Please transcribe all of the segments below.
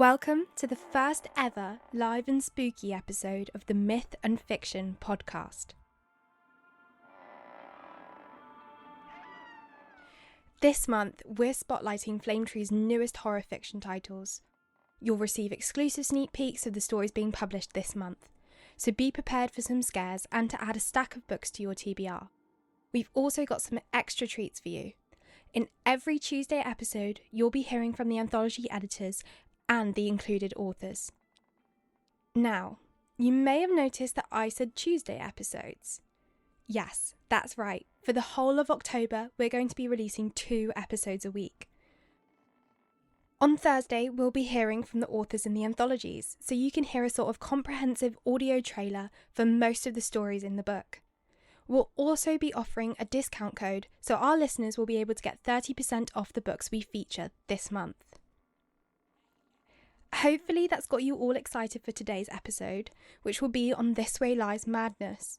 Welcome to the first ever live and spooky episode of the Myth and Fiction podcast. This month, we're spotlighting Flametree's newest horror fiction titles. You'll receive exclusive sneak peeks of the stories being published this month, so be prepared for some scares and to add a stack of books to your TBR. We've also got some extra treats for you. In every Tuesday episode, you'll be hearing from the anthology editors and the included authors. Now, you may have noticed that I said Tuesday episodes. Yes, that's right. For the whole of October, we're going to be releasing 2 episodes a week. On Thursday, we'll be hearing from the authors in the anthologies, so you can hear a sort of comprehensive audio trailer for most of the stories in the book. We'll also be offering a discount code, so our listeners will be able to get 30% off the books we feature this month. Hopefully that's got you all excited for today's episode, which will be on This Way Lies Madness,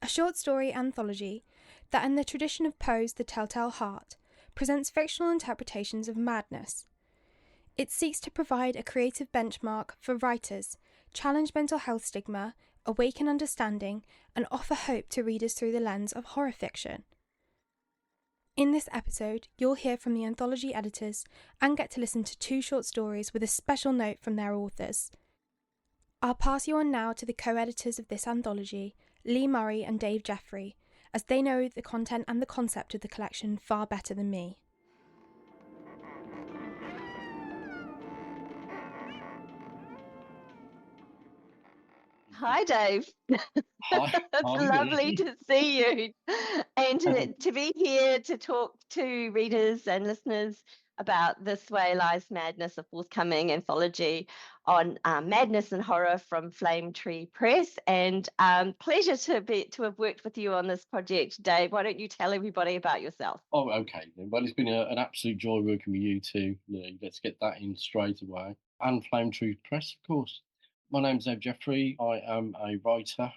a short story anthology that, in the tradition of Poe's The Telltale Heart, presents fictional interpretations of madness. It seeks to provide a creative benchmark for writers, challenge mental health stigma, awaken understanding, and offer hope to readers through the lens of horror fiction. In this episode, you'll hear from the anthology editors and get to listen to 2 short stories with a special note from their authors. I'll pass you on now to the co-editors of this anthology, Lee Murray and Dave Jeffrey, as they know the content and the concept of the collection far better than me. Hi, Dave. Hi, It's lovely to see you and to be here to talk to readers and listeners about This Way Lies Madness, a forthcoming anthology on madness and horror from Flametree Press. And pleasure to have worked with you on this project, Dave. Why don't you tell everybody about yourself? Oh, okay. Well, it's been an absolute joy working with you too. Let's get that in straight away. And Flametree Press, of course. My name's Dave Jeffrey. I am a writer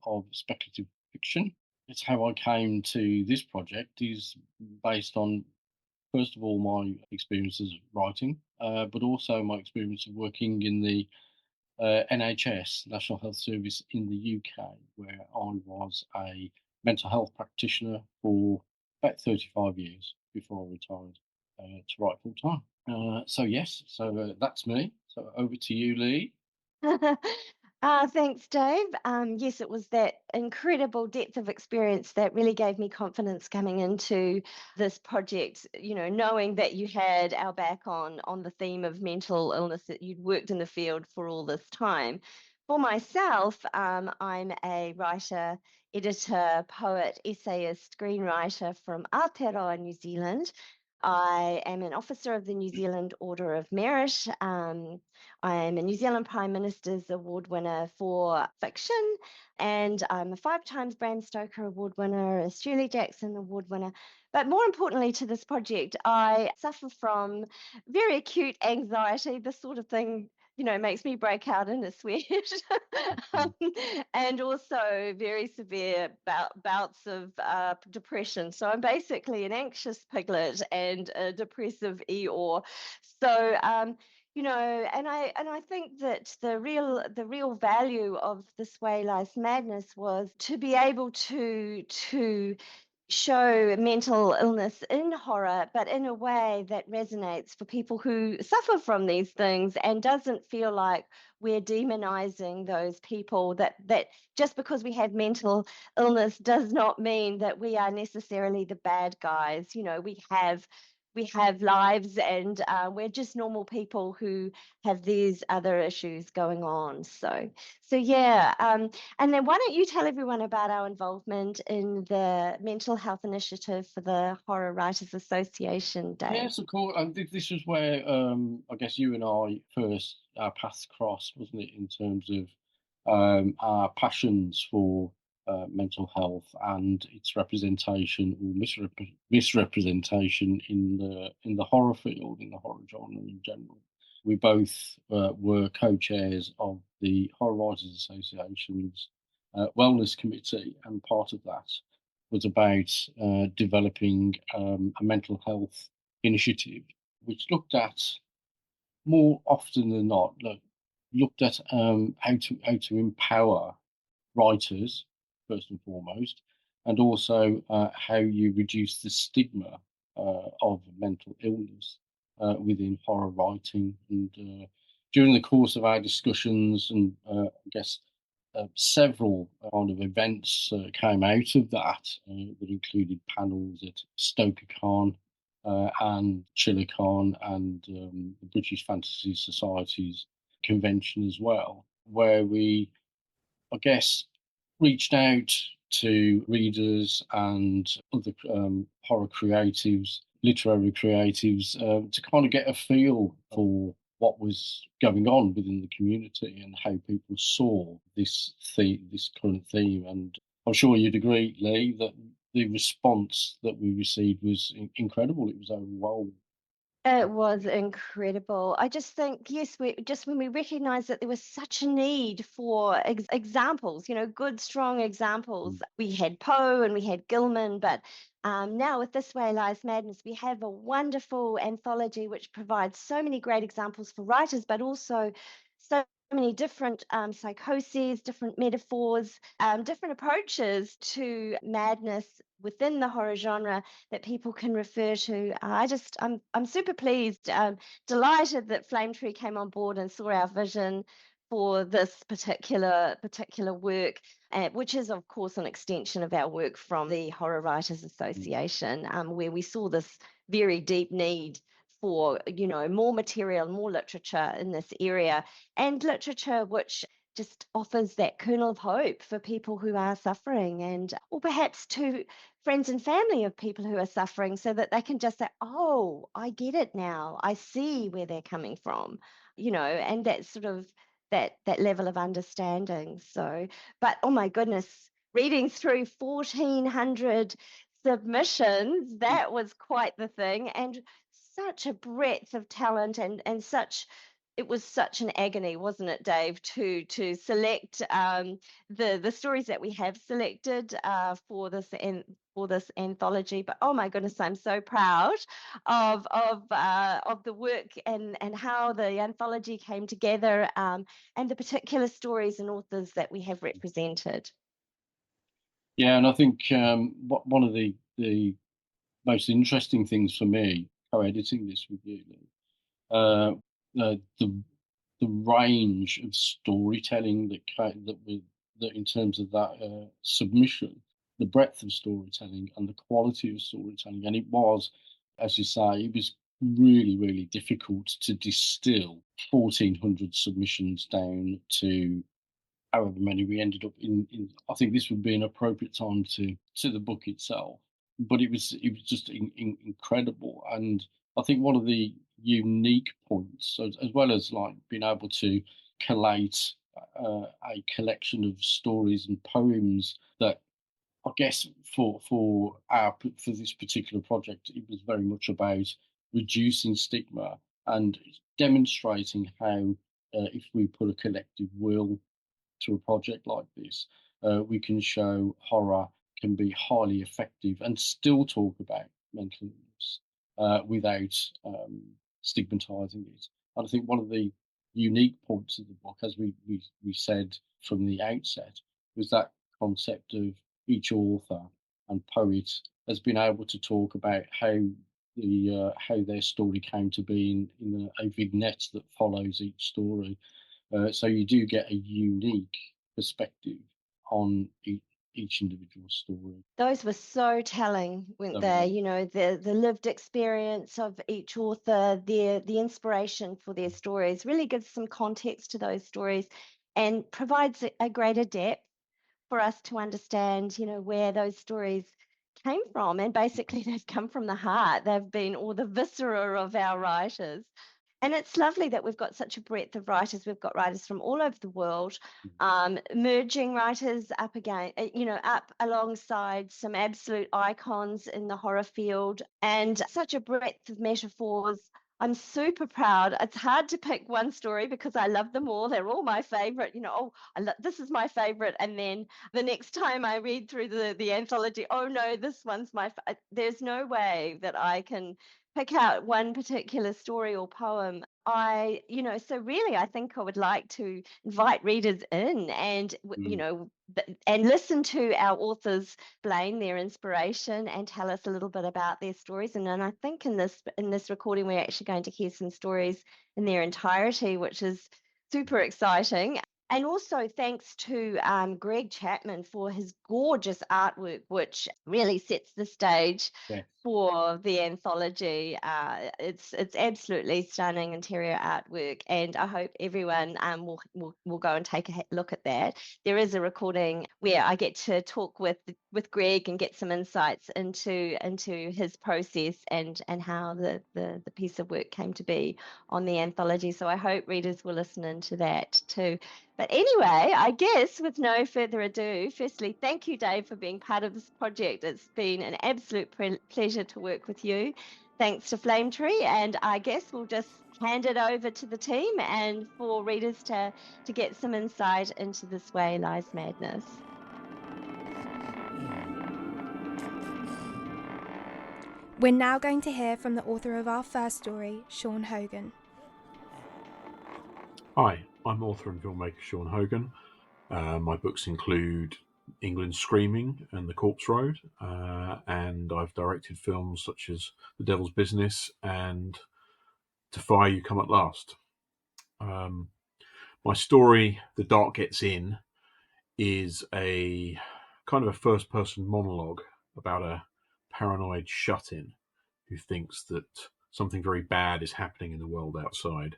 of speculative fiction. It's how I came to this project is based on, first of all, my experiences of writing, but also my experience of working in the NHS, National Health Service in the UK, where I was a mental health practitioner for about 35 years before I retired to write full time. So that's me. So over to you, Lee. Thanks, Dave. Yes, it was that incredible depth of experience that really gave me confidence coming into this project, knowing that you had our back on the theme of mental illness, that you'd worked in the field for all this time. For myself, I'm a writer, editor, poet, essayist, screenwriter from Aotearoa, New Zealand. I am an officer of the New Zealand Order of Merit. I am a New Zealand Prime Minister's Award winner for fiction, and I'm a 5 times Bram Stoker Award winner, a Shirley Jackson Award winner. But more importantly to this project, I suffer from very acute anxiety. This sort of thing, makes me break out in a sweat. And also very severe bouts of depression. So I'm basically an anxious piglet and a depressive Eeyore. So and I think that the real value of This Way Lies Madness was to be able to show mental illness in horror, but in a way that resonates for people who suffer from these things and doesn't feel like we're demonizing those people, that just because we have mental illness does not mean that we are necessarily the bad guys. We have lives, and we're just normal people who have these other issues going on. So yeah. And then why don't you tell everyone about our involvement in the mental health initiative for the Horror Writers Association, Dave? Yes, of course. And this was where I guess you and I first, our paths crossed, wasn't it, in terms of our passions for mental health and its representation or misrepresentation in the horror field, in the horror genre in general. We both were co-chairs of the Horror Writers Association's Wellness Committee, and part of that was about developing a mental health initiative which looked at more often than not, looked at how to empower writers first and foremost, and also how you reduce the stigma of mental illness within horror writing. And during the course of our discussions, and I guess several kind of events came out of that that included panels at StokerCon and ChillerCon and the British Fantasy Society's convention as well, where we, I guess, reached out to readers and other horror creatives, literary creatives, to kind of get a feel for what was going on within the community and how people saw this theme, this current theme. And I'm sure you'd agree, Lee, that the response that we received was incredible. It was overwhelming. It was incredible. I just think, yes, we just when we recognized that there was such a need for examples, good, strong examples. We had Poe and we had Gilman, but now with This Way Lies Madness, we have a wonderful anthology which provides so many great examples for writers, but also so many different psychoses, different metaphors, different approaches to madness within the horror genre that people can refer to. I'm super pleased, delighted that Flame Tree came on board and saw our vision for this particular work, which is of course an extension of our work from the Horror Writers Association, where we saw this very deep need for more material, more literature in this area, and literature which just offers that kernel of hope for people who are suffering, and or perhaps to friends and family of people who are suffering, so that they can just say, oh, I get it now, I see where they're coming from, and that sort of that level of understanding. So, but oh my goodness, reading through 1,400 submissions, that was quite the thing, and such a breadth of talent, and such, it was such an agony, wasn't it, Dave, to select the stories that we have selected for this anthology. But oh my goodness, I'm so proud of the work, and how the anthology came together, and the particular stories and authors that we have represented. Yeah, and I think one of the most interesting things for me, co-editing this with you, Lee, uh, the range of storytelling that in terms of that submission, the breadth of storytelling and the quality of storytelling, and it was, as you say, it was really difficult to distill 1,400 submissions down to however many we ended up in. I think this would be an appropriate time to the book itself, but it was just incredible. And I think one of the unique points, as well as like being able to collate a collection of stories and poems that, I guess, for this particular project, it was very much about reducing stigma and demonstrating how, if we put a collective will to a project like this, we can show horror can be highly effective and still talk about mental illness without stigmatizing it. And I think one of the unique points of the book, as we said from the outset, was that concept of each author and poet has been able to talk about how their story came to be in a vignette that follows each story. So you do get a unique perspective on each individual story. Those were so telling, weren't they? The lived experience of each author, the inspiration for their stories really gives some context to those stories, and provides a greater depth for us to understand, where those stories came from. And basically, they've come from the heart. They've been all the viscera of our writers. And it's lovely that we've got such a breadth of writers. We've got writers from all over the world, merging writers up again, up alongside some absolute icons in the horror field, and such a breadth of metaphors. I'm super proud. It's hard to pick one story because I love them all. They're all my favorite. This is my favorite. And then the next time I read through the anthology, oh no, this one's there's no way that I can pick out one particular story or poem. so really, I think I would like to invite readers in and, and listen to our authors explain their inspiration and tell us a little bit about their stories. And then I think in this recording, we're actually going to hear some stories in their entirety, which is super exciting. And also thanks to Greg Chapman for his gorgeous artwork, which really sets the stage for the anthology. It's absolutely stunning interior artwork, and I hope everyone will go and take a look at that. There is a recording where I get to talk with Greg and get some insights into his process and how the piece of work came to be on the anthology. So I hope readers will listen into that too. But anyway, I guess with no further ado, firstly, thank you, Dave, for being part of this project. It's been an absolute pleasure to work with you. Thanks to Flametree, and I guess we'll just hand it over to the team and for readers to get some insight into This Way Lies Madness. We're now going to hear from the author of our first story, Sean Hogan. Hi, I'm author and filmmaker Sean Hogan. My books include England Screaming and The Corpse Road, and I've directed films such as The Devil's Business and To Fire You Come at Last. My story, The Dark Gets In, is a kind of a first-person monologue about a paranoid shut-in who thinks that something very bad is happening in the world outside.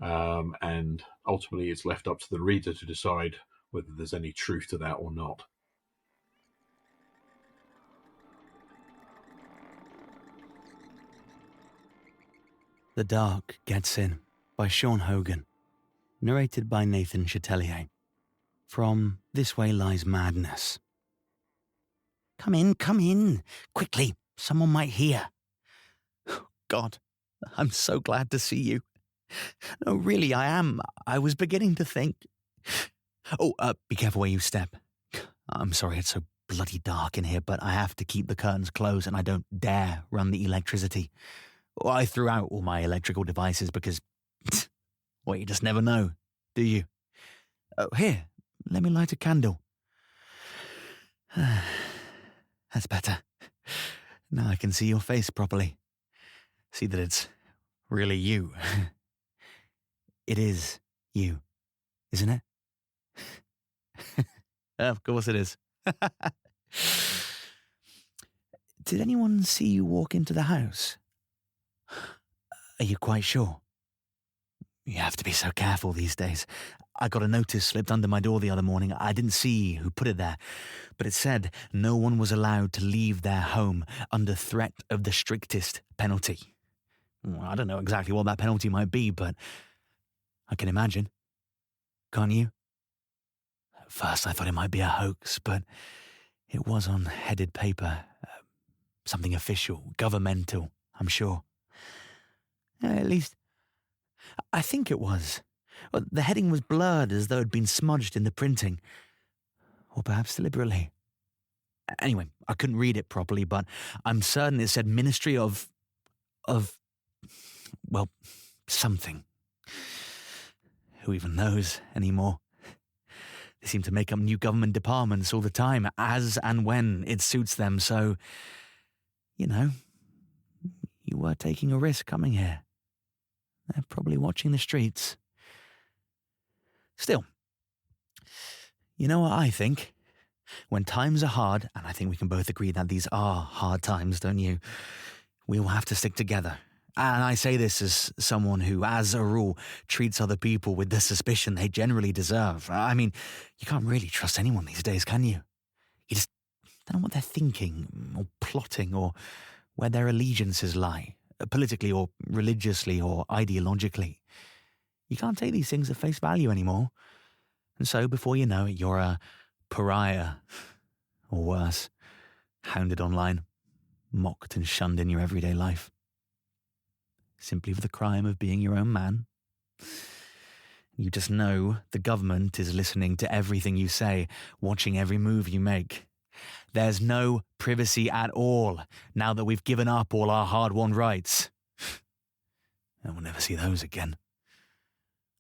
And ultimately it's left up to the reader to decide whether there's any truth to that or not. The Dark Gets In by Sean Hogan, narrated by Nathan Chatelier, from This Way Lies Madness. Come in, quickly, someone might hear. God, I'm so glad to see you. No, really, I am. I was beginning to think... Oh, be careful where you step. I'm sorry it's so bloody dark in here, but I have to keep the curtains closed and I don't dare run the electricity. I threw out all my electrical devices because... well, you just never know, do you? Oh, here, let me light a candle. That's better. Now I can see your face properly. See that it's really you. It is you, isn't it? Of course it is. Did anyone see you walk into the house? Are you quite sure? You have to be so careful these days. I got a notice slipped under my door the other morning. I didn't see who put it there, but it said no one was allowed to leave their home under threat of the strictest penalty. Well, I don't know exactly what that penalty might be, but I can imagine. Can't you? At first I thought it might be a hoax, but it was on headed paper. Something official, governmental, I'm sure. At least, I think it was. Well, the heading was blurred as though it had been smudged in the printing. Or perhaps deliberately. Anyway, I couldn't read it properly, but I'm certain it said Ministry of, well, something. Who even knows anymore? They seem to make up new government departments all the time, as and when it suits them, so, you know, you were taking a risk coming here. They're probably watching the streets. Still, you know what I think? When times are hard, and I think we can both agree that these are hard times, don't you? We will have to stick together. And I say this as someone who, as a rule, treats other people with the suspicion they generally deserve. I mean, you can't really trust anyone these days, can you? You just don't know what they're thinking, or plotting, or where their allegiances lie, politically or religiously or ideologically. You can't take these things at face value anymore. And so, before you know it, you're a pariah, or worse, hounded online, mocked and shunned in your everyday life. Simply for the crime of being your own man. You just know the government is listening to everything you say, watching every move you make. There's no privacy at all, now that we've given up all our hard-won rights. And we'll never see those again.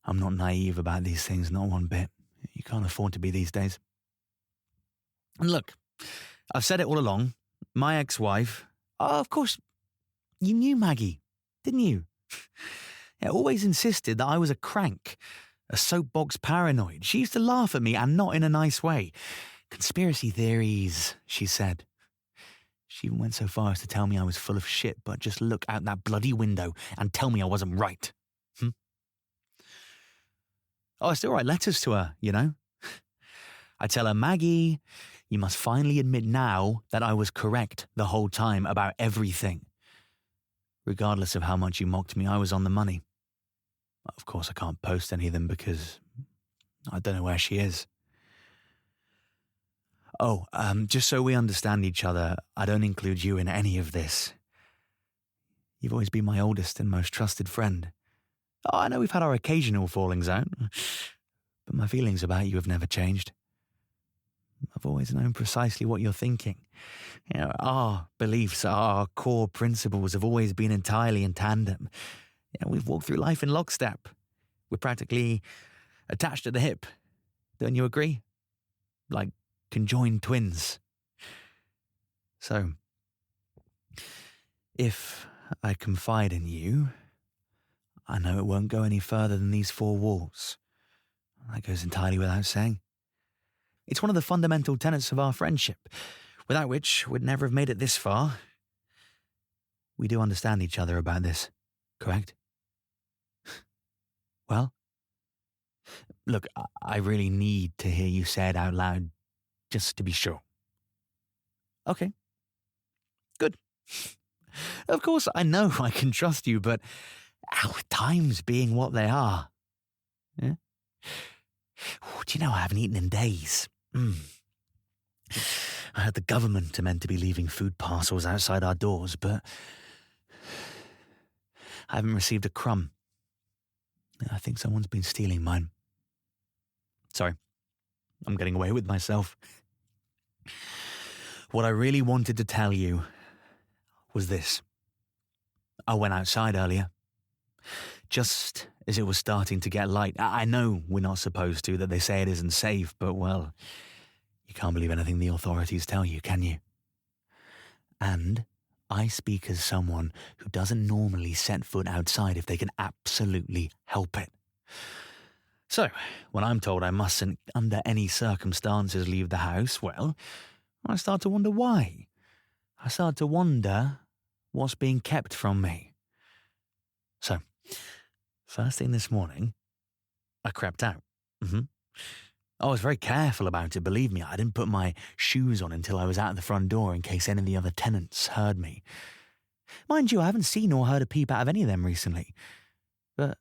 I'm not naive about these things, not one bit. You can't afford to be these days. And look, I've said it all along. My ex-wife... Oh, of course, you knew Maggie, didn't you? Always insisted that I was a crank, a soapbox paranoid. She used to laugh at me, and not in a nice way. Conspiracy theories, she said. She even went so far as to tell me I was full of shit, but just look out that bloody window and tell me I wasn't right. Oh, I still write letters to her, you know. I tell her, Maggie, you must finally admit now that I was correct the whole time about everything. Regardless of how much you mocked me, I was on the money. Of course, I can't post any of them because I don't know where she is. Oh, just so we understand each other, I don't include you in any of this. You've always been my oldest and most trusted friend. Oh, I know we've had our occasional fallings out, but my feelings about you have never changed. I've always known precisely what you're thinking. You know, our beliefs, our core principles have always been entirely in tandem. You know, we've walked through life in lockstep. We're practically attached at the hip. Don't you agree? Like conjoined twins. So, if I confide in you, I know it won't go any further than these four walls. That goes entirely without saying. It's one of the fundamental tenets of our friendship, without which we'd never have made it this far. We do understand each other about this, correct? Well, look, I really need to hear you say it out loud, just to be sure. Okay. Good. Of course, I know I can trust you, but our times being what they are. Yeah? Do you know I haven't eaten in days? I heard the government are meant to be leaving food parcels outside our doors, but I haven't received a crumb. I think someone's been stealing mine. Sorry, I'm getting away with myself. What I really wanted to tell you was this. I went outside earlier, just as it was starting to get light. I know we're not supposed to, that they say it isn't safe, but, well, you can't believe anything the authorities tell you, can you? And I speak as someone who doesn't normally set foot outside if they can absolutely help it. So, when I'm told I mustn't, under any circumstances, leave the house, well, I start to wonder why. I start to wonder what's being kept from me. So, first thing this morning, I crept out. I was very careful about it, believe me. I didn't put my shoes on until I was out the front door in case any of the other tenants heard me. Mind you, I haven't seen or heard a peep out of any of them recently. But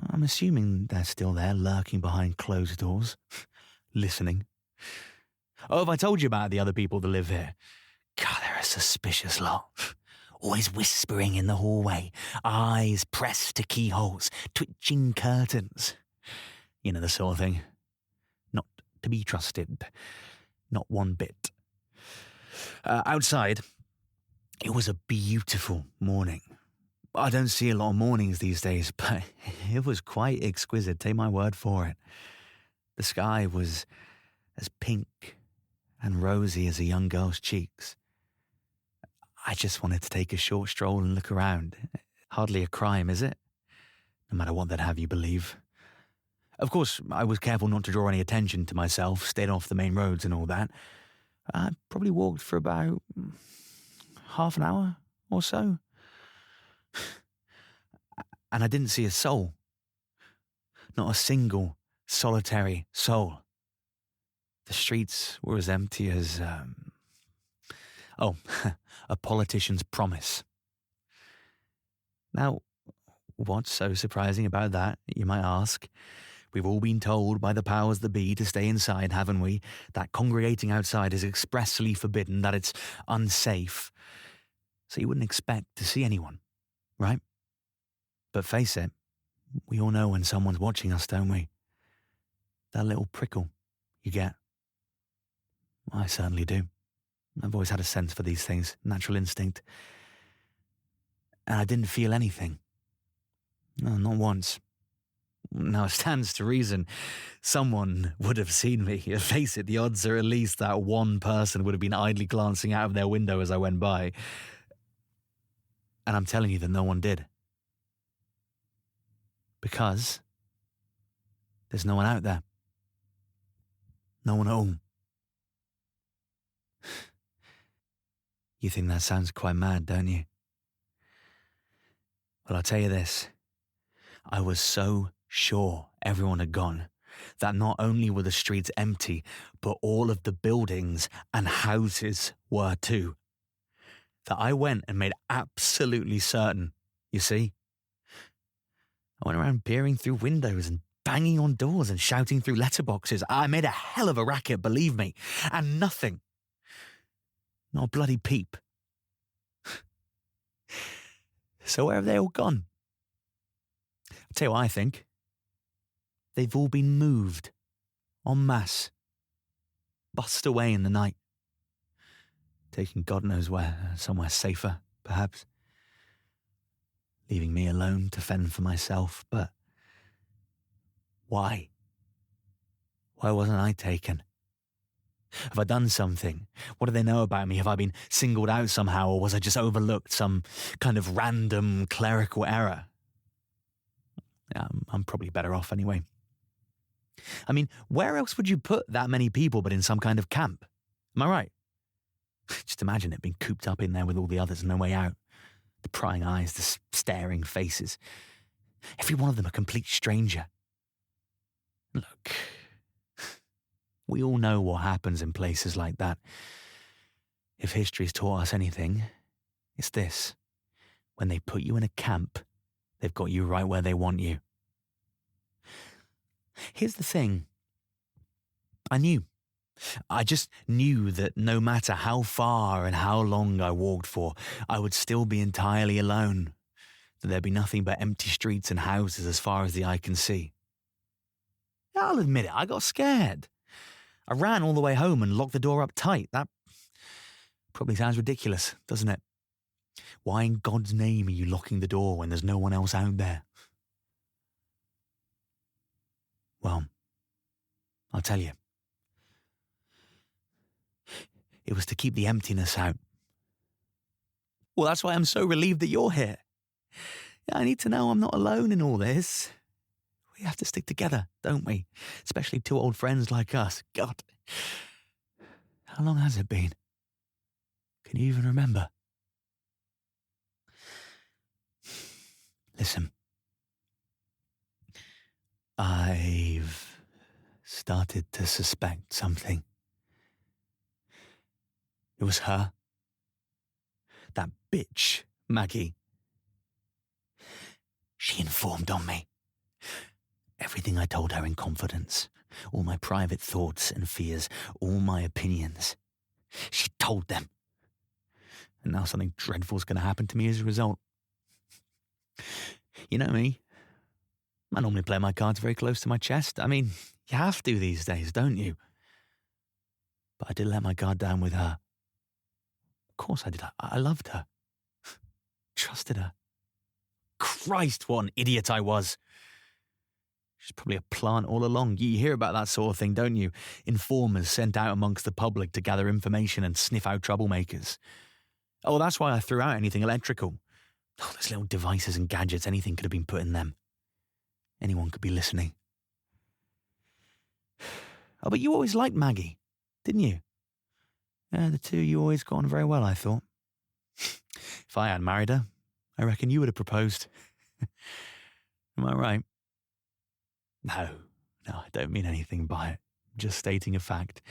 I'm assuming they're still there, lurking behind closed doors, listening. Oh, have I told you about the other people that live here? God, they're a suspicious lot. Always whispering in the hallway, eyes pressed to keyholes, twitching curtains. You know, the sort of thing. Not to be trusted. Not one bit. Outside, it was a beautiful morning. I don't see a lot of mornings these days, but it was quite exquisite, take my word for it. The sky was as pink and rosy as a young girl's cheeks. I just wanted to take a short stroll and look around. Hardly a crime, is it? No matter what they'd have you believe. Of course, I was careful not to draw any attention to myself, stayed off the main roads and all that. I probably walked for about half an hour or so. And I didn't see a soul. Not a single solitary soul. The streets were as empty as, a politician's promise. Now, what's so surprising about that, you might ask? We've all been told by the powers that be to stay inside, haven't we? That congregating outside is expressly forbidden, that it's unsafe. So you wouldn't expect to see anyone, right? But face it, we all know when someone's watching us, don't we? That little prickle you get. I certainly do. I've always had a sense for these things, natural instinct. And I didn't feel anything. No, not once. Now, it stands to reason someone would have seen me. Face it, the odds are at least that one person would have been idly glancing out of their window as I went by. And I'm telling you that no one did. Because there's no one out there. No one at all. You think that sounds quite mad, don't you? Well, I'll tell you this. I was so sure everyone had gone that not only were the streets empty, but all of the buildings and houses were too. That I went and made absolutely certain, you see. I went around peering through windows and banging on doors and shouting through letterboxes. I made a hell of a racket, believe me. And nothing. Not a bloody peep. So where have they all gone? I'll tell you what I think. They've all been moved. En masse. Bussed away in the night. Taken God knows where, somewhere safer, perhaps. Leaving me alone to fend for myself, but why? Why wasn't I taken? Have I done something? What do they know about me? Have I been singled out somehow, or was I just overlooked, some kind of random clerical error? I'm probably better off anyway. I mean, where else would you put that many people but in some kind of camp? Am I right? Just imagine it being cooped up in there with all the others, no way out. The prying eyes, the staring faces. Every one of them a complete stranger. Look, we all know what happens in places like that. If history's taught us anything, it's this. When they put you in a camp, they've got you right where they want you. Here's the thing. I just knew that no matter how far and how long I walked for, I would still be entirely alone. That there'd be nothing but empty streets and houses as far as the eye can see. I'll admit it, I got scared. I ran all the way home and locked the door up tight. That probably sounds ridiculous, doesn't it? Why in God's name are you locking the door when there's no one else out there? Well, I'll tell you. It was to keep the emptiness out. Well, that's why I'm so relieved that you're here. I need to know I'm not alone in all this. We have to stick together, don't we? Especially two old friends like us. God, how long has it been? Can you even remember? Listen, I've started to suspect something. It was her. That bitch, Maggie. She informed on me. Everything I told her in confidence, all my private thoughts and fears, all my opinions. She told them. And now something dreadful's going to happen to me as a result. You know me. I normally play my cards very close to my chest. I mean, you have to these days, don't you? But I did let my guard down with her. Of course I did. I loved her. Trusted her. Christ, what an idiot I was. She's probably a plant all along. You hear about that sort of thing, don't you? Informers sent out amongst the public to gather information and sniff out troublemakers. Oh, that's why I threw out anything electrical. Oh, those little devices and gadgets, anything could have been put in them. Anyone could be listening. Oh, but you always liked Maggie, didn't you? Yeah, the two of you always got on very well, I thought. If I had married her, I reckon you would have proposed. Am I right? No, I don't mean anything by it. Just stating a fact.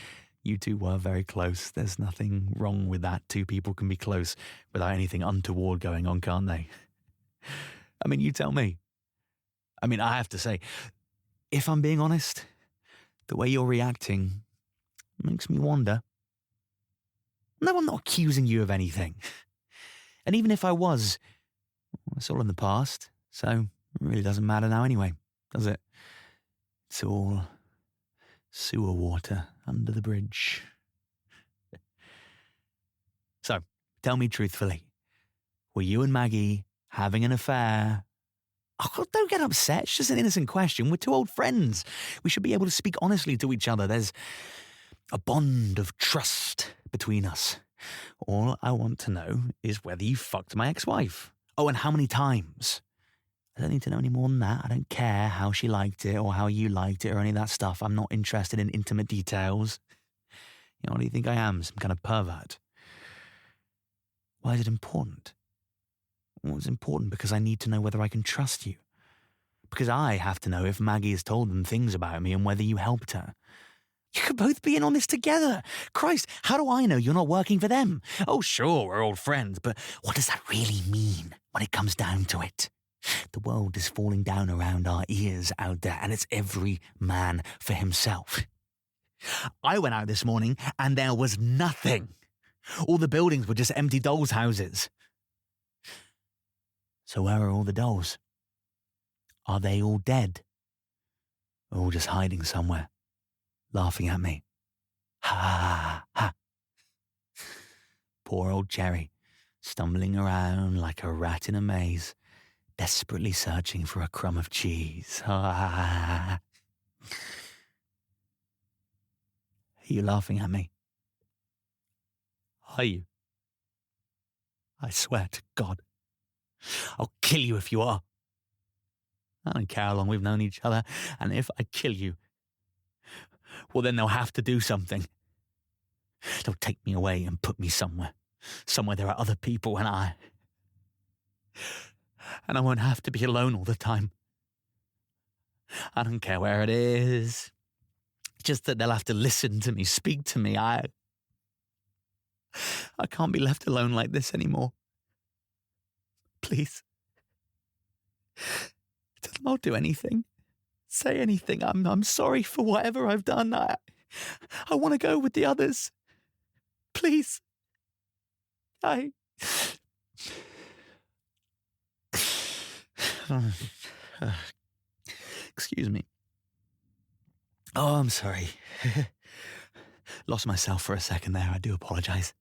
You two were very close. There's nothing wrong with that. Two people can be close without anything untoward going on, can't they? I mean, you tell me. I mean, I have to say, if I'm being honest, the way you're reacting makes me wonder. No, I'm not accusing you of anything. And even if I was, it's all in the past, so it really doesn't matter now anyway, does it? It's all sewer water under the bridge. So, tell me truthfully, were you and Maggie having an affair Oh, don't get upset. It's just an innocent question. We're two old friends. We should be able to speak honestly to each other. There's a bond of trust between us. All I want to know is whether you fucked my ex-wife. Oh, and how many times. I don't need to know any more than that. I don't care how she liked it or how you liked it or any of that stuff. I'm not interested in intimate details. You know, what do you think I am? Some kind of pervert? Why is it important? Well, it's important because I need to know whether I can trust you. Because I have to know if Maggie has told them things about me and whether you helped her. You could both be in on this together. Christ, how do I know you're not working for them? Oh, sure, we're old friends, but what does that really mean when it comes down to it? The world is falling down around our ears out there, and it's every man for himself. I went out this morning, and there was nothing. All the buildings were just empty dolls' houses. So where are all the dolls? Are they all dead? Or all just hiding somewhere, laughing at me? Ha, ha. Poor old Cherry, stumbling around like a rat in a maze, desperately searching for a crumb of cheese. Ha. Are you laughing at me? Are you? I swear to God, I'll kill you if you are. I don't care how long we've known each other, and if I kill you, well, then they'll have to do something. They'll take me away and put me somewhere there are other people, and I won't have to be alone all the time. I don't care where it is, just that they'll have to listen to me, speak to me. I can't be left alone like this anymore. Please. Tell them I'll do anything. Say anything. I'm sorry for whatever I've done. I want to go with the others. Please. Excuse me. Oh, I'm sorry. Lost myself for a second there. I do apologize.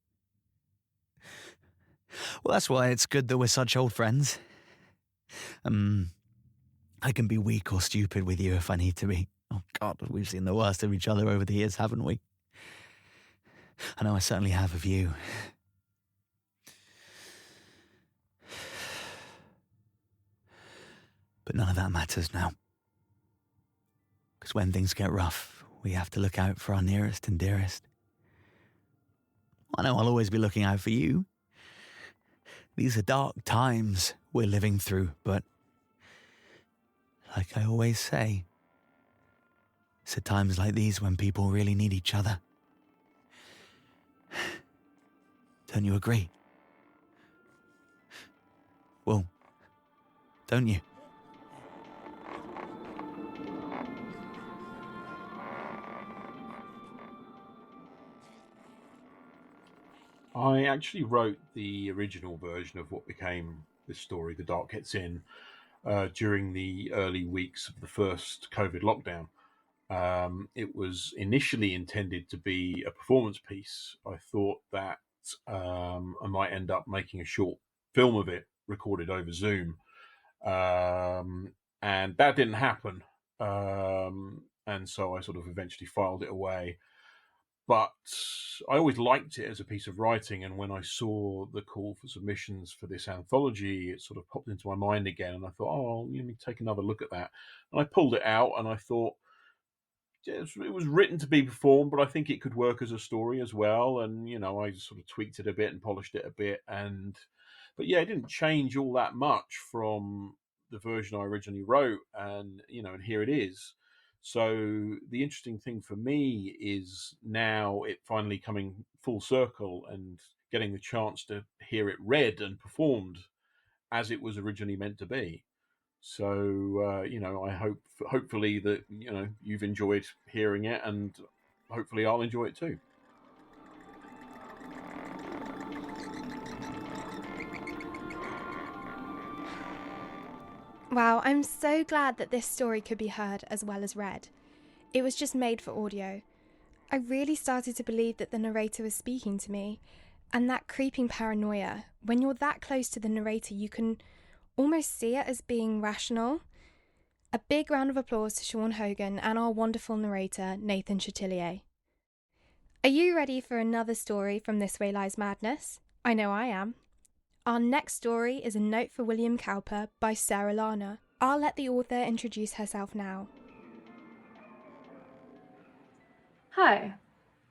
Well, that's why it's good that we're such old friends. I can be weak or stupid with you if I need to be. Oh, God, we've seen the worst of each other over the years, haven't we? I know I certainly have of you. But none of that matters now. Because when things get rough, we have to look out for our nearest and dearest. I know I'll always be looking out for you. These are dark times we're living through, but like I always say, it's at times like these when people really need each other. Don't you agree? Well, don't you? I actually wrote the original version of what became this story, The Dark Gets In, during the early weeks of the first COVID lockdown. It was initially intended to be a performance piece. I thought that I might end up making a short film of it, recorded over Zoom. And that didn't happen. And so I sort of eventually filed it away. But I always liked it as a piece of writing, and when I saw the call for submissions for this anthology, it sort of popped into my mind again, and I thought, oh, let me take another look at that. And I pulled it out, and I thought, it was written to be performed, but I think it could work as a story as well. And, you know, I sort of tweaked it a bit and polished it a bit. But yeah, it didn't change all that much from the version I originally wrote. And, you know, and here it is. So the interesting thing for me is now it finally coming full circle and getting the chance to hear it read and performed as it was originally meant to be. So, you know, I hopefully that, you know, you've enjoyed hearing it, and hopefully I'll enjoy it too. Wow, I'm so glad that this story could be heard as well as read. It was just made for audio. I really started to believe that the narrator was speaking to me, and that creeping paranoia, when you're that close to the narrator, you can almost see it as being rational. A big round of applause to Sean Hogan and our wonderful narrator, Nathan Chatelier. Are you ready for another story from This Way Lies Madness? I know I am. Our next story is A Note for William Cowper by Sara Larner. I'll let the author introduce herself now. Hi,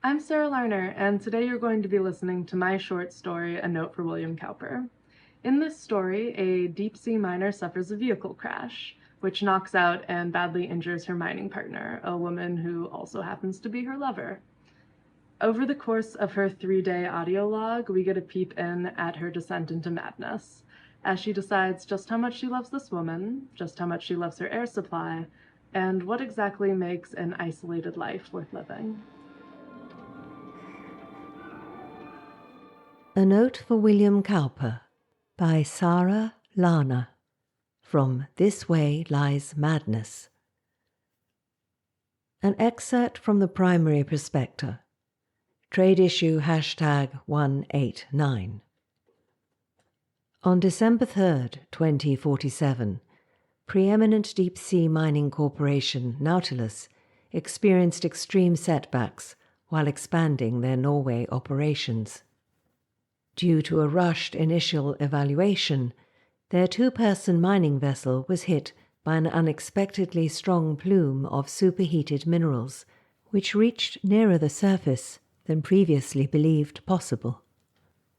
I'm Sara Larner, and today you're going to be listening to my short story, A Note for William Cowper. In this story, a deep-sea miner suffers a vehicle crash, which knocks out and badly injures her mining partner, a woman who also happens to be her lover. Over the course of her 3-day audio log, we get a peep in at her descent into madness, as she decides just how much she loves this woman, just how much she loves her air supply, and what exactly makes an isolated life worth living. A Note for William Cowper by Sara Larner, from This Way Lies Madness. An excerpt from the primary prospector. Trade issue #189. On December 3rd, 2047, preeminent deep-sea mining corporation Nautilus experienced extreme setbacks while expanding their Norway operations. Due to a rushed initial evaluation, their 2-person mining vessel was hit by an unexpectedly strong plume of superheated minerals, which reached nearer the surface than previously believed possible.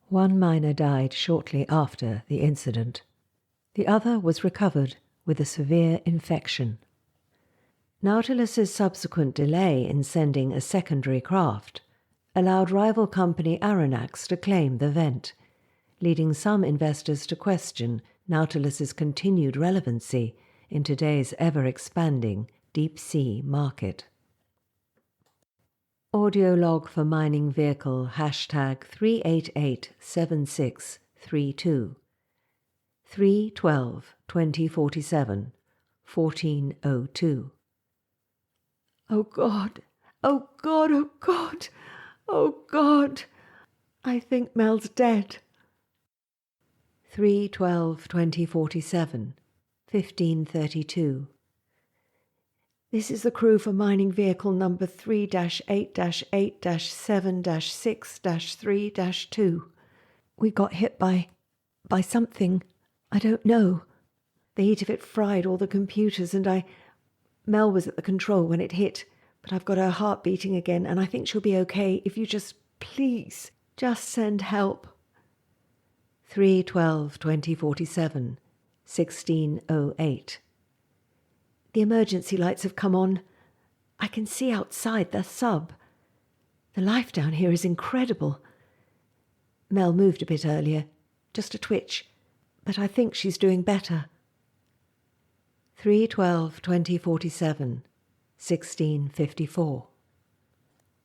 1 miner died shortly after the incident. The other was recovered with a severe infection. Nautilus's subsequent delay in sending a secondary craft allowed rival company Aronnax to claim the vent, leading some investors to question Nautilus's continued relevancy in today's ever-expanding deep-sea market. Audio log for mining vehicle #3887632 3/12/2047 14:02. Oh God, oh God, oh God, oh God, I think Mel's dead. 3/12/2047 15:32. This is the crew for mining vehicle number 3-8-8-7-6-3-2. We got hit by something. I don't know. The heat of it fried all the computers and Mel was at the control when it hit, but I've got her heart beating again and I think she'll be okay if you just, please, just send help. 3/12/2047 16:08. The emergency lights have come on. I can see outside the sub. The life down here is incredible. Mel moved a bit earlier, just a twitch, but I think she's doing better. 3/12/2047 16:54.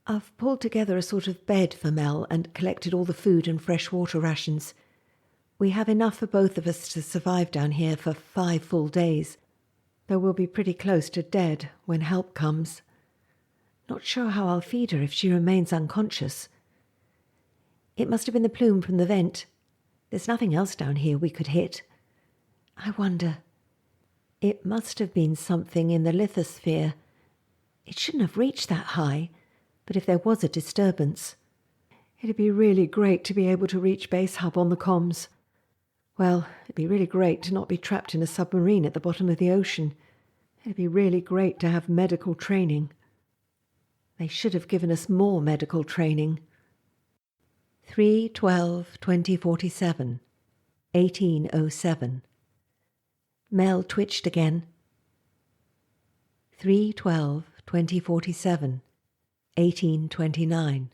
I've pulled together a sort of bed for Mel and collected all the food and fresh water rations. We have enough for both of us to survive down here for 5 full days, though we'll be pretty close to dead when help comes. Not sure how I'll feed her if she remains unconscious. It must have been the plume from the vent. There's nothing else down here we could hit. I wonder. It must have been something in the lithosphere. It shouldn't have reached that high, but if there was a disturbance, it'd be really great to be able to reach Base Hub on the comms. Well, it'd be really great to not be trapped in a submarine at the bottom of the ocean. It'd be really great to have medical training. They should have given us more medical training. 3/12/2047 18:07. Mel twitched again. 3/12/2047 18:29.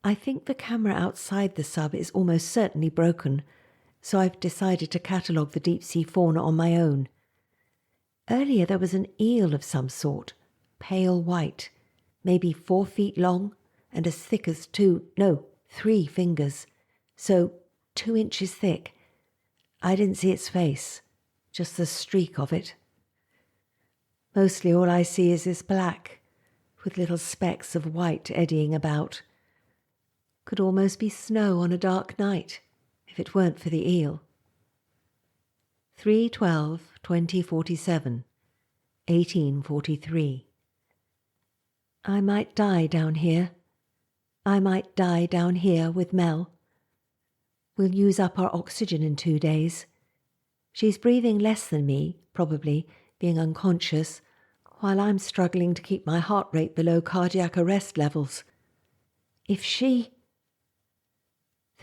I think the camera outside the sub is almost certainly broken, so I've decided to catalogue the deep-sea fauna on my own. Earlier there was an eel of some sort, pale white, maybe 4 feet long and as thick as 3 fingers, so 2 inches thick. I didn't see its face, just the streak of it. Mostly all I see is this black, with little specks of white eddying about. Could almost be snow on a dark night, if it weren't for the eel. 3/12/2047, 1843. I might die down here. I might die down here with Mel. We'll use up our oxygen in 2 days. She's breathing less than me, probably, being unconscious, while I'm struggling to keep my heart rate below cardiac arrest levels. If she...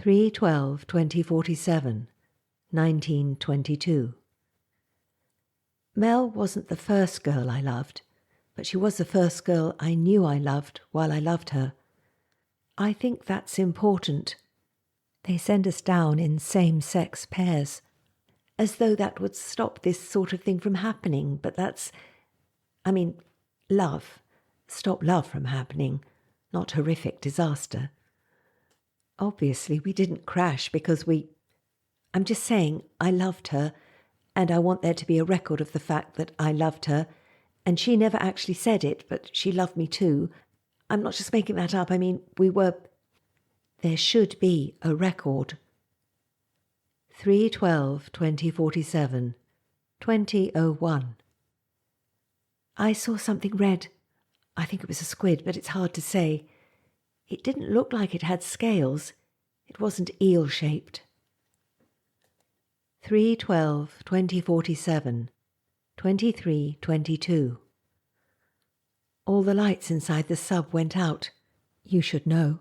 3/12/2047, 1922. Mel wasn't the first girl I loved, but she was the first girl I knew I loved while I loved her. I think that's important. They send us down in same-sex pairs, as though that would stop this sort of thing from happening, but that's... love. Stop love from happening, not horrific disaster. Obviously, we didn't crash because I'm just saying I loved her, and I want there to be a record of the fact that I loved her, and she never actually said it, but she loved me too. I'm not just making that up. We were... There should be a record. 3/12/2047, 2001. I saw something red. I think it was a squid, but it's hard to say. It didn't look like it had scales. It wasn't eel-shaped. 3/12/2047, 23:22. All the lights inside the sub went out. You should know.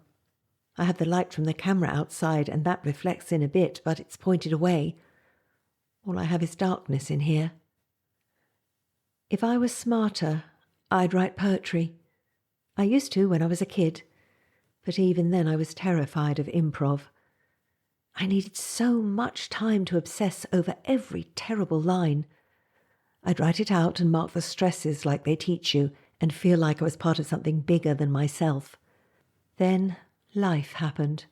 I have the light from the camera outside, and that reflects in a bit, but it's pointed away. All I have is darkness in here. If I was smarter, I'd write poetry. I used to when I was a kid, but even then I was terrified of improv. I needed so much time to obsess over every terrible line. I'd write it out and mark the stresses like they teach you, and feel like I was part of something bigger than myself. Then life happened.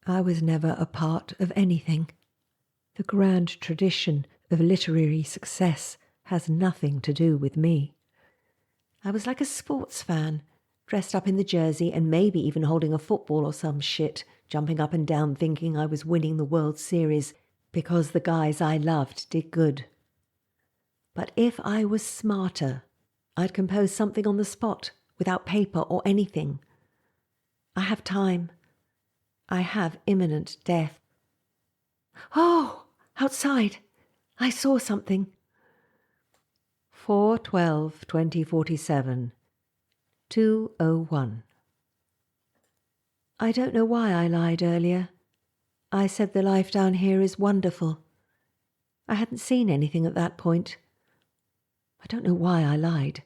I was never a part of anything. The grand tradition of literary success has nothing to do with me. I was like a sports fan, dressed up in the jersey and maybe even holding a football or some shit, jumping up and down thinking I was winning the World Series because the guys I loved did good. But if I was smarter, I'd compose something on the spot, without paper or anything. I have time. I have imminent death. Oh, outside. I saw something. 4/12/2047, 2:01. I don't know why I lied earlier. I said the life down here is wonderful. I hadn't seen anything at that point. I don't know why I lied.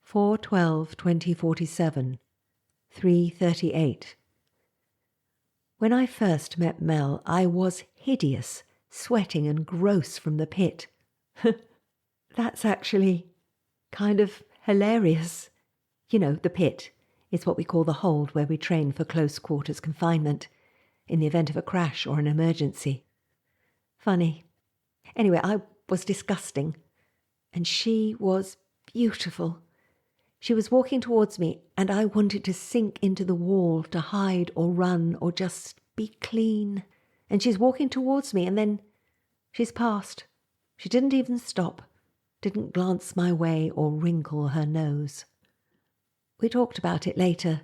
4/12/2047, 3:38. When I first met Mel, I was hideous, sweating and gross from the pit. That's actually kind of hilarious. You know, the pit is what we call the hold where we train for close quarters confinement in the event of a crash or an emergency. Funny. Anyway, I was disgusting, and she was beautiful. She was walking towards me, and I wanted to sink into the wall to hide or run or just be clean. And she's walking towards me, and then she's passed. She didn't even stop, didn't glance my way or wrinkle her nose. We talked about it later.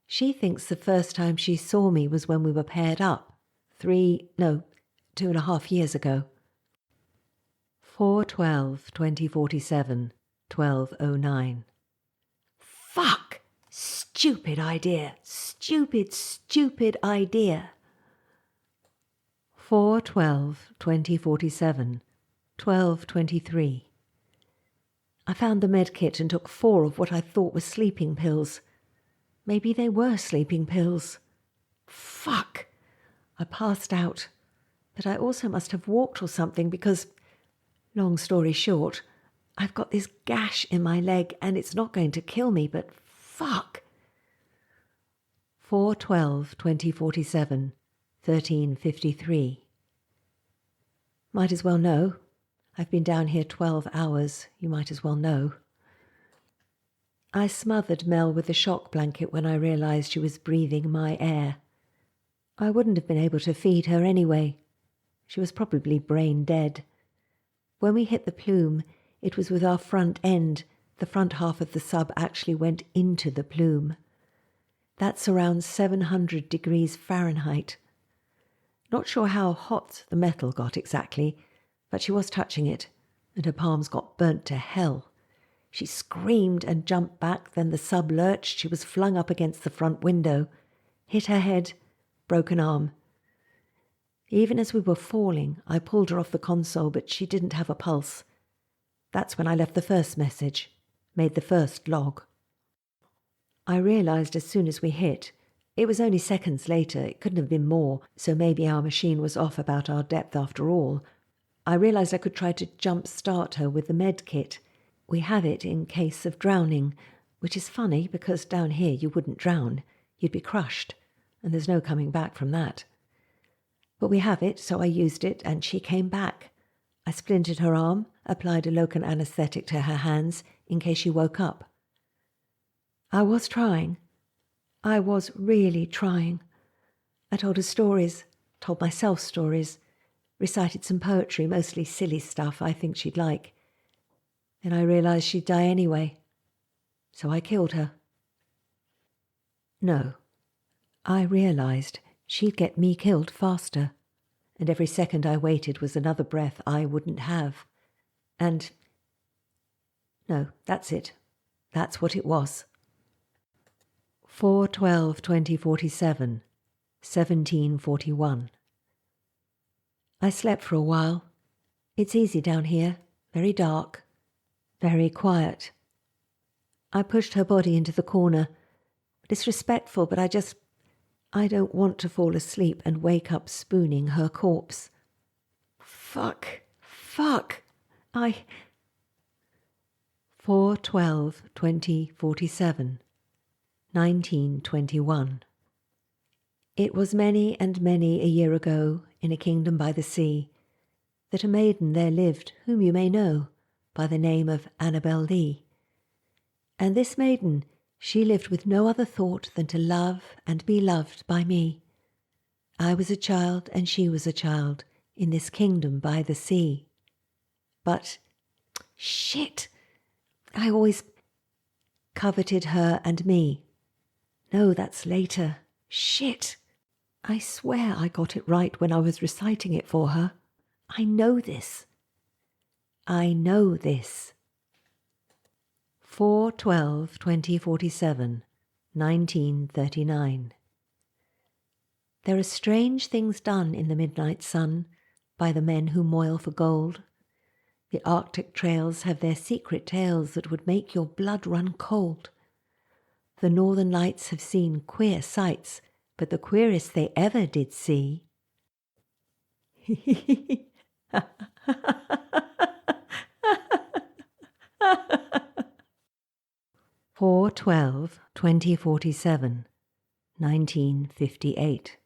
She thinks the first time she saw me was when we were paired up, 2.5 years ago. 4/12/2047, 12:09. Fuck! Stupid idea. Stupid idea. 4/12/2047, 12:23. I found the med kit and took 4 of what I thought were sleeping pills. Maybe they were sleeping pills. Fuck! I passed out. But I also must have walked or something because, long story short, I've got this gash in my leg and it's not going to kill me, but fuck! 4/12/2047, 13:53. Might as well know. I've been down here 12 hours. You might as well know. I smothered Mel with the shock blanket when I realised she was breathing my air. I wouldn't have been able to feed her anyway. She was probably brain dead. When we hit the plume, it was with our front end. The front half of the sub actually went into the plume. That's around 700 degrees Fahrenheit. Not sure how hot the metal got exactly, but she was touching it, and her palms got burnt to hell. She screamed and jumped back, then the sub lurched. She was flung up against the front window, hit her head, broken arm. Even as we were falling, I pulled her off the console, but she didn't have a pulse. That's when I left the first message, made the first log. I realised as soon as we hit. It was only seconds later, it couldn't have been more, so maybe our machine was off about our depth after all. I realised I could try to jump-start her with the med kit. We have it in case of drowning, which is funny because down here you wouldn't drown. You'd be crushed, and there's no coming back from that. But we have it, so I used it, and she came back. I splintered her arm, applied a local anaesthetic to her hands in case she woke up. I was trying. I was really trying. I told her stories, told myself stories, recited some poetry, mostly silly stuff I think she'd like. Then I realised she'd die anyway, so I killed her. No, I realised she'd get me killed faster, and every second I waited was another breath I wouldn't have. And no, that's it. That's what it was. 4/12/2047, 1741. I slept for a while. It's easy down here, very dark, very quiet. I pushed her body into the corner. Disrespectful, but I don't want to fall asleep and wake up spooning her corpse. Fuck. 4/12/2047, 1921. It was many and many a year ago, in a kingdom by the sea, that a maiden there lived whom you may know by the name of Annabel Lee. And this maiden, she lived with no other thought than to love and be loved by me. I was a child and she was a child in this kingdom by the sea. But, shit, I always coveted her and me. No, that's later. Shit. I swear I got it right when I was reciting it for her. I know this. 4/12/2047, 1939. There are strange things done in the midnight sun by the men who moil for gold. The Arctic trails have their secret tales that would make your blood run cold. The Northern Lights have seen queer sights, but the queerest they ever did see. 4/12/2047, 1958.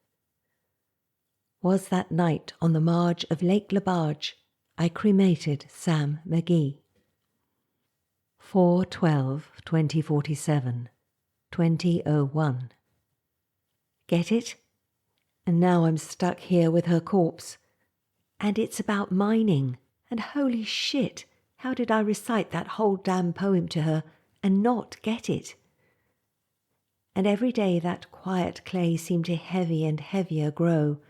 Was that night on the marge of Lake Lebarge I cremated Sam McGee. 4/12/2047, 2001. Get it? And now I'm stuck here with her corpse. And it's about mining. And holy shit, how did I recite that whole damn poem to her and not get it? And every day that quiet clay seemed to heavy and heavier grow,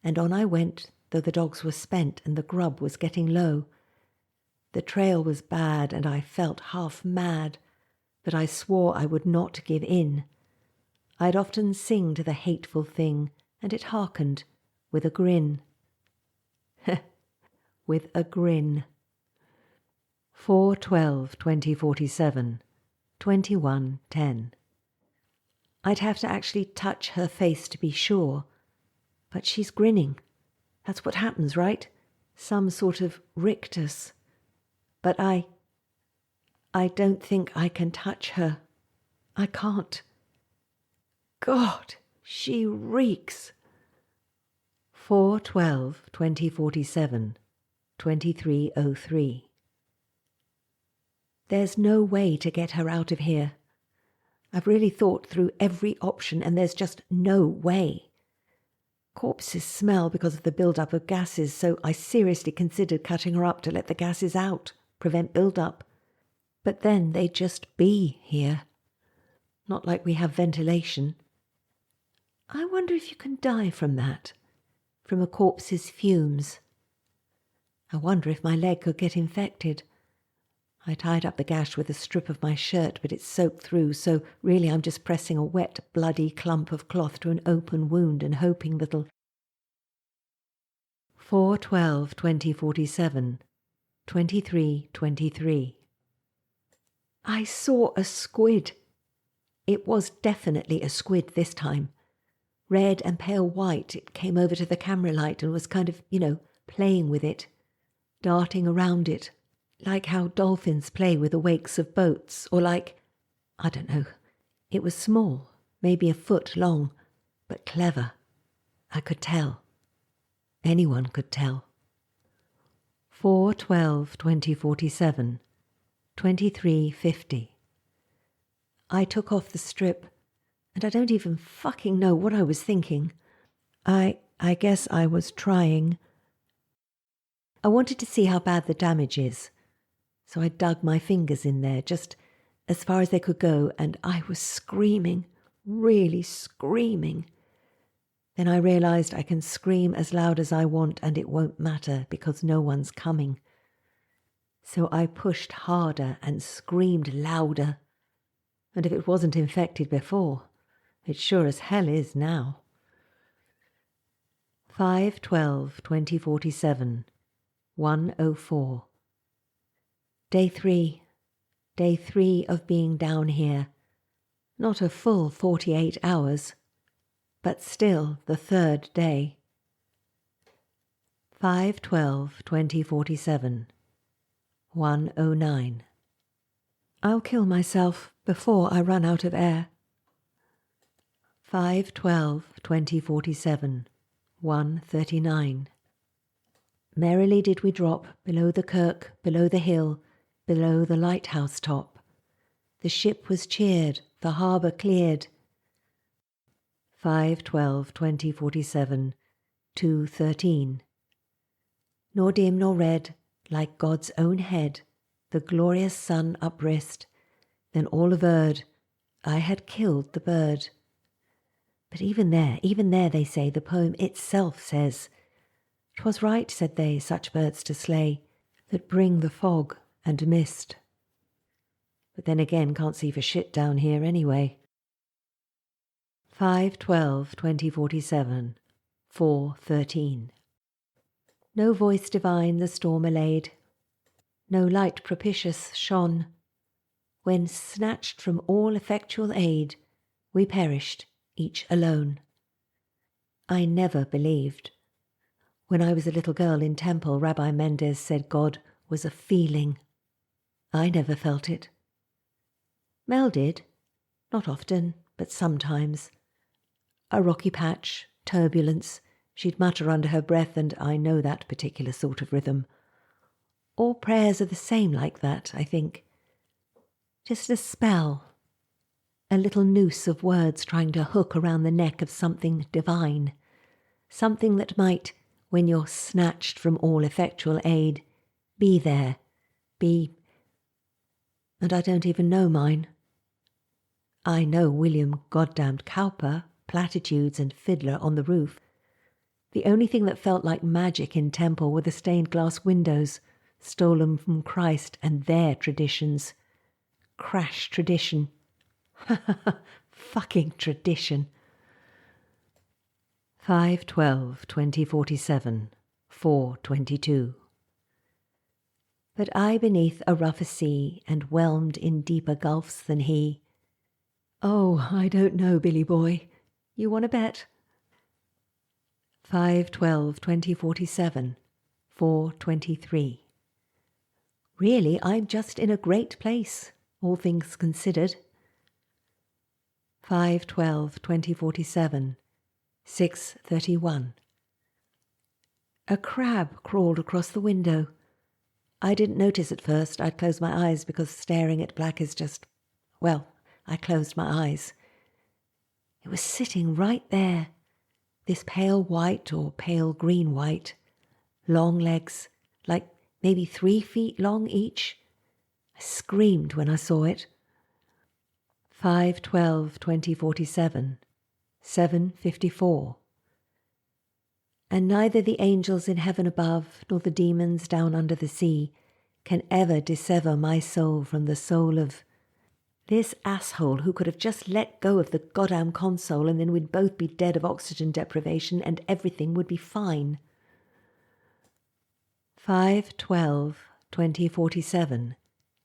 and on I went, though the dogs were spent and the grub was getting low. The trail was bad and I felt half mad, but I swore I would not give in. I'd often sing to the hateful thing, and it hearkened with a grin. With a grin. 4/12/2047, 21:10. I'd have to actually touch her face to be sure, but she's grinning. That's what happens, right? Some sort of rictus. But I don't think I can touch her. I can't. God, she reeks. 4/12/2047, 23:03. There's no way to get her out of here. I've really thought through every option and there's just no way. Corpses smell because of the build-up of gases, so I seriously considered cutting her up to let the gases out, prevent build-up. But then they'd just be here. Not like we have ventilation. I wonder if you can die from that, from a corpse's fumes. I wonder if my leg could get infected. I tied up the gash with a strip of my shirt, but it's soaked through, so really I'm just pressing a wet, bloody clump of cloth to an open wound and hoping that'll... 4/12/2047, 23:23. I saw a squid. It was definitely a squid this time. Red and pale white. It came over to the camera light and was kind of, playing with it, darting around it, like how dolphins play with the wakes of boats, or like, I don't know. It was small, maybe a foot long, but clever. I could tell. Anyone could tell. 4/12/2047, 23:50. I took off the strip, and I don't even fucking know what I was thinking. I guess I was trying. I wanted to see how bad the damage is, so I dug my fingers in there, just as far as they could go, and I was screaming, really screaming. Then I realised I can scream as loud as I want and it won't matter because no one's coming. So I pushed harder and screamed louder. And if it wasn't infected before, it sure as hell is now. 5/12/2047, 1:04. Day 3. Day 3 of being down here. Not a full 48 hours, but still the third day. 5/12/2047, 1:09. I'll kill myself before I run out of air. 5/12/2047, 1:39. Merrily did we drop below the kirk, below the hill, below the lighthouse top. The ship was cheered, the harbour cleared. 5/12/2047, 2:13. Nor dim nor red, like God's own head, the glorious sun uprist, then all averred, I had killed the bird. But even there, they say, the poem itself says, 'Twas right, said they, such birds to slay, that bring the fog and mist. But then again, can't see for shit down here anyway. 5/12/2047, 4:13. No voice divine the storm allayed, no light propitious shone, when snatched from all effectual aid, we perished, each alone. I never believed. When I was a little girl in temple, Rabbi Mendez said God was a feeling. I never felt it. Mel did, not often, but sometimes. A rocky patch, turbulence, she'd mutter under her breath, and I know that particular sort of rhythm. All prayers are the same like that, I think. Just a spell. A little noose of words trying to hook around the neck of something divine. Something that might, when you're snatched from all effectual aid, be there, be... And I don't even know mine. I know William goddamned Cowper, platitudes and fiddler on the roof. The only thing that felt like magic in temple were the stained glass windows, stolen from Christ and their traditions. Crash tradition. Fucking tradition. 5/12/2047, 4:22. But I beneath a rougher sea and whelmed in deeper gulfs than he. Oh, I don't know, Billy boy. You want to bet? 5/12/2047, 4:23. Really, I'm just in a great place, all things considered. 5/12/2047, 6:31. A crab crawled across the window. I didn't notice at first. I'd closed my eyes because staring at black is just... Well, I closed my eyes. It was sitting right there, this pale white or pale green white, long legs, like maybe 3 feet long each. I screamed when I saw it. 5/12/2047, 7:54. And neither the angels in heaven above nor the demons down under the sea can ever dissever my soul from the soul of this asshole who could have just let go of the goddamn console and then we'd both be dead of oxygen deprivation and everything would be fine. 5/12/2047,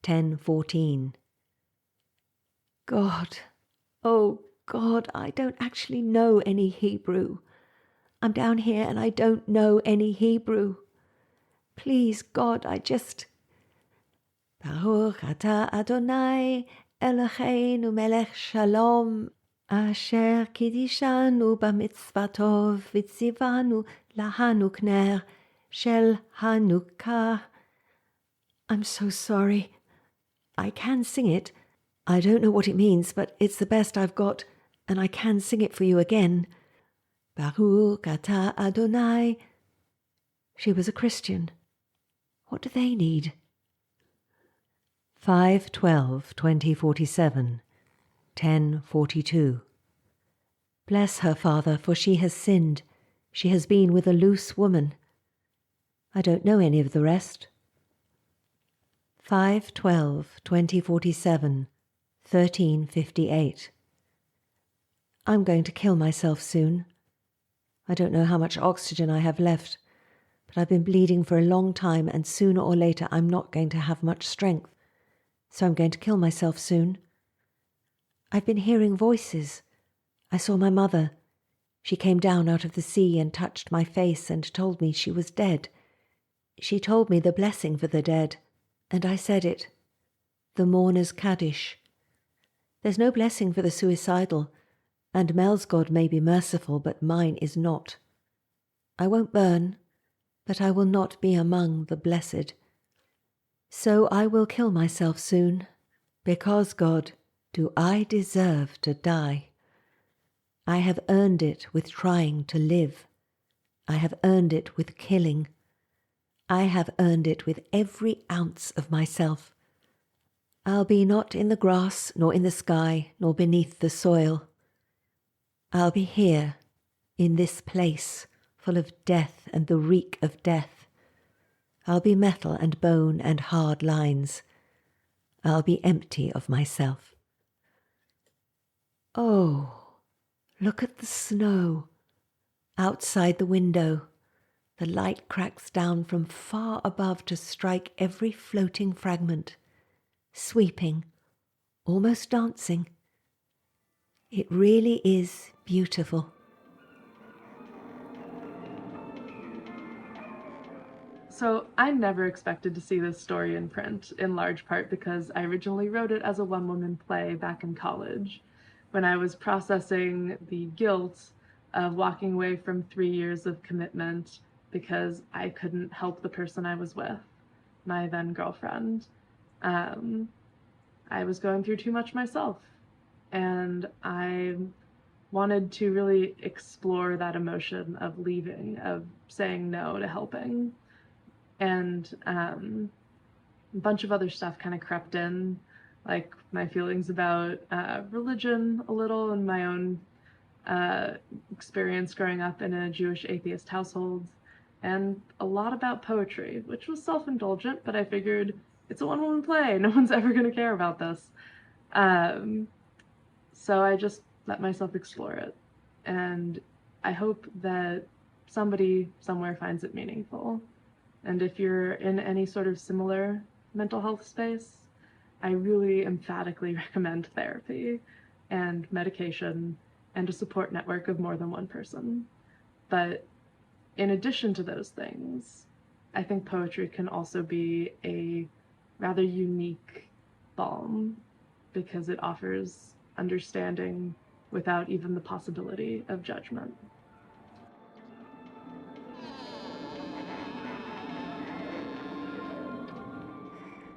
10:14. God, oh God, I don't actually know any Hebrew. I'm down here and I don't know any Hebrew. Please, God, I just... Baruch atah Adonai Eloheinu melech shalom asher kidishanu b'mitzvatov v'tzivanu lahanuk ner shel Hanukkah. I'm so sorry. I can sing it. I don't know what it means, but it's the best I've got, and I can sing it for you again. Baruch atah Adonai. She was a Christian. What do they need? 5/12/2047, 10:42. Bless her, Father, for she has sinned. She has been with a loose woman. I don't know any of the rest. 5/12/2047, 13:58. I'm going to kill myself soon. I don't know how much oxygen I have left, but I've been bleeding for a long time and sooner or later I'm not going to have much strength. So I'm going to kill myself soon. I've been hearing voices. I saw my mother. She came down out of the sea and touched my face and told me she was dead. She told me the blessing for the dead, and I said it. The mourner's Kaddish. There's no blessing for the suicidal, and Mel's God may be merciful, but mine is not. I won't burn, but I will not be among the blessed. So I will kill myself soon, because, God, do I deserve to die? I have earned it with trying to live. I have earned it with killing. I have earned it with every ounce of myself. I'll be not in the grass, nor in the sky, nor beneath the soil. I'll be here, in this place, full of death and the reek of death. I'll be metal and bone and hard lines. I'll be empty of myself. Oh, look at the snow. Outside the window, the light cracks down from far above to strike every floating fragment, sweeping, almost dancing. It really is beautiful. So I never expected to see this story in print, in large part because I originally wrote it as a one-woman play back in college, when I was processing the guilt of walking away from 3 years of commitment because I couldn't help the person I was with, my then girlfriend. I was going through too much myself, and I wanted to really explore that emotion of leaving, of saying no to helping. And a bunch of other stuff kind of crept in, like my feelings about religion a little, and my own experience growing up in a Jewish atheist household, and a lot about poetry, which was self-indulgent, but I figured it's a one-woman play. No one's ever going to care about this. So I just let myself explore it. And I hope that somebody somewhere finds it meaningful. And if you're in any sort of similar mental health space, I really emphatically recommend therapy and medication and a support network of more than one person. But in addition to those things, I think poetry can also be a rather unique balm because it offers understanding without even the possibility of judgment.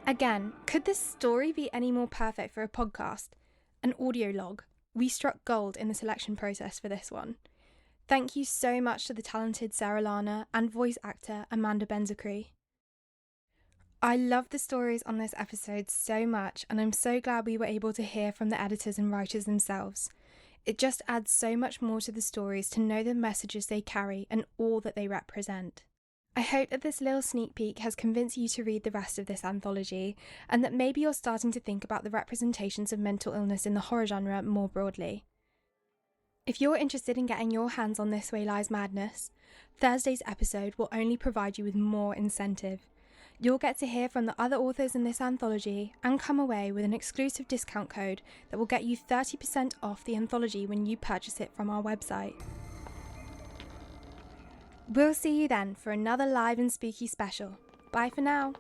Again, could this story be any more perfect for a podcast? An audio log. We struck gold in the selection process for this one. Thank you so much to the talented Sara Larner and voice actor Amanda Benzecry. I love the stories on this episode so much, and I'm so glad we were able to hear from the editors and writers themselves. It just adds so much more to the stories to know the messages they carry and all that they represent. I hope that this little sneak peek has convinced you to read the rest of this anthology, and that maybe you're starting to think about the representations of mental illness in the horror genre more broadly. If you're interested in getting your hands on This Way Lies Madness, Thursday's episode will only provide you with more incentive. You'll get to hear from the other authors in this anthology and come away with an exclusive discount code that will get you 30% off the anthology when you purchase it from our website. We'll see you then for another live and spooky special. Bye for now.